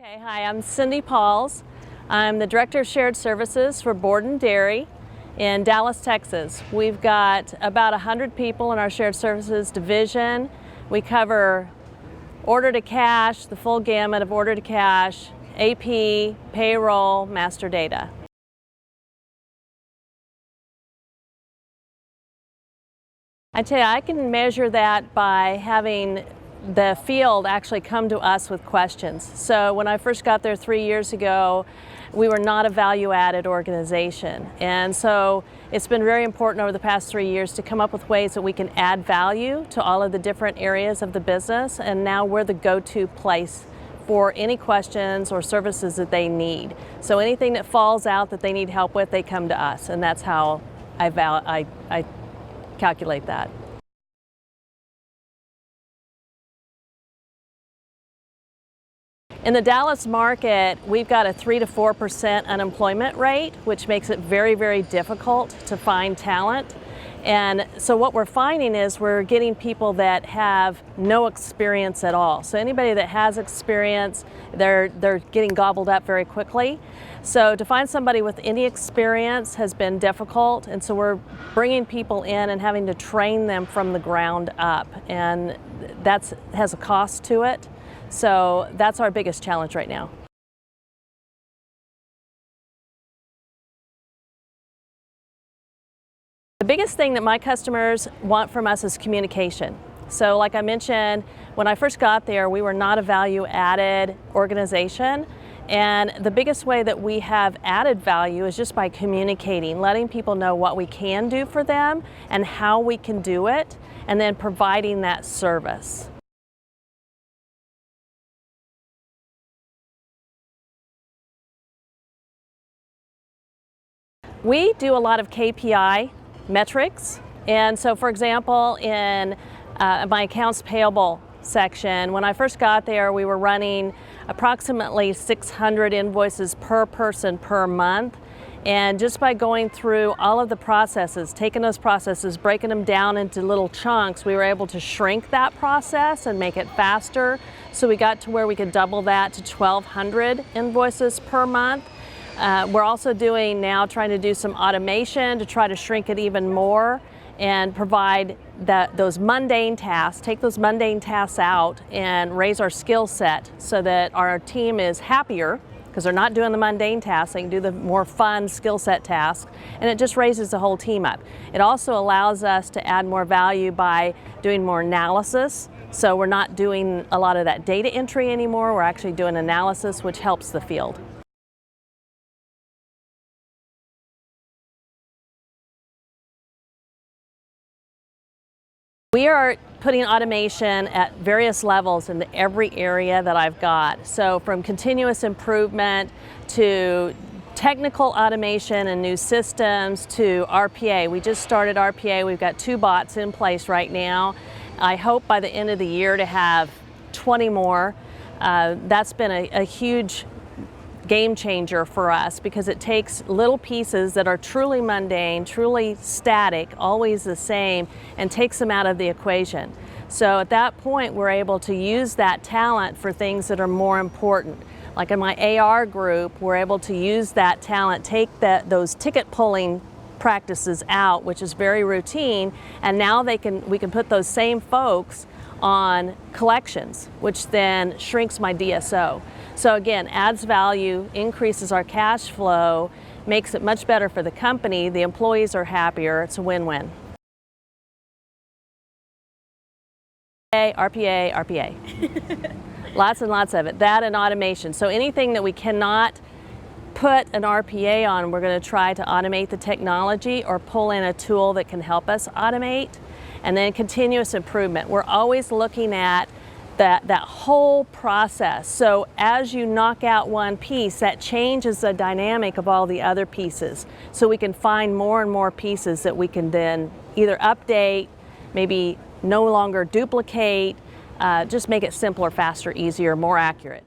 Okay, hi, I'm Cindy Pauls. I'm the Director of Shared Services for Borden Dairy in Dallas, Texas. We've got about 100 people in our Shared Services division. We cover order to cash, the full gamut of order to cash, AP, payroll, master data. I tell you, I can measure that by having the field actually come to us with questions. So when I first got there 3 years ago, we were not a value-added organization. And so it's been very important over the past 3 years to come up with ways that we can add value to all of the different areas of the business. And now we're the go-to place for any questions or services that they need. So anything that falls out that they need help with, they come to us. And that's how I calculate that. In the Dallas market, we've got a 3 to 4% unemployment rate, which makes it very, very difficult to find talent. And so what we're finding is we're getting people that have no experience at all. So anybody that has experience, they're getting gobbled up very quickly. So to find somebody with any experience has been difficult, and so we're bringing people in and having to train them from the ground up, and that has a cost to it. So that's our biggest challenge right now. The biggest thing that my customers want from us is communication. So like I mentioned, when I first got there, we were not a value-added organization. And the biggest way that we have added value is just by communicating, letting people know what we can do for them and how we can do it, and then providing that service. We do a lot of KPI metrics, and so for example in my accounts payable section, when I first got there we were running approximately 600 invoices per person per month, and just by going through all of the processes, taking those processes, breaking them down into little chunks, we were able to shrink that process and make it faster. So we got to where we could double that to 1,200 invoices per month. We're also trying to do some automation to try to shrink it even more and provide those mundane tasks, take those mundane tasks out and raise our skill set so that our team is happier because they're not doing the mundane tasks, they can do the more fun skill set tasks, and it just raises the whole team up. It also allows us to add more value by doing more analysis. So we're not doing a lot of that data entry anymore, we're actually doing analysis, which helps the field. We are putting automation at various levels in every area that I've got. So from continuous improvement to technical automation and new systems to RPA. We just started RPA. We've got 2 bots in place right now. I hope by the end of the year to have 20 more. That's been a huge game changer for us because it takes little pieces that are truly mundane, truly static, always the same, and takes them out of the equation. So at that point we're able to use that talent for things that are more important. Like in my AR group, we're able to use that talent, take those ticket pulling practices out, which is very routine, and now we can put those same folks on collections, which then shrinks my DSO. So again, adds value, increases our cash flow, makes it much better for the company, the employees are happier, it's a win-win. RPA, RPA. Lots and lots of it, that and automation. So anything that we cannot put an RPA on, we're going to try to automate the technology or pull in a tool that can help us automate. And then continuous improvement. We're always looking at that whole process. So as you knock out one piece, that changes the dynamic of all the other pieces. So we can find more and more pieces that we can then either update, maybe no longer duplicate, just make it simpler, faster, easier, more accurate.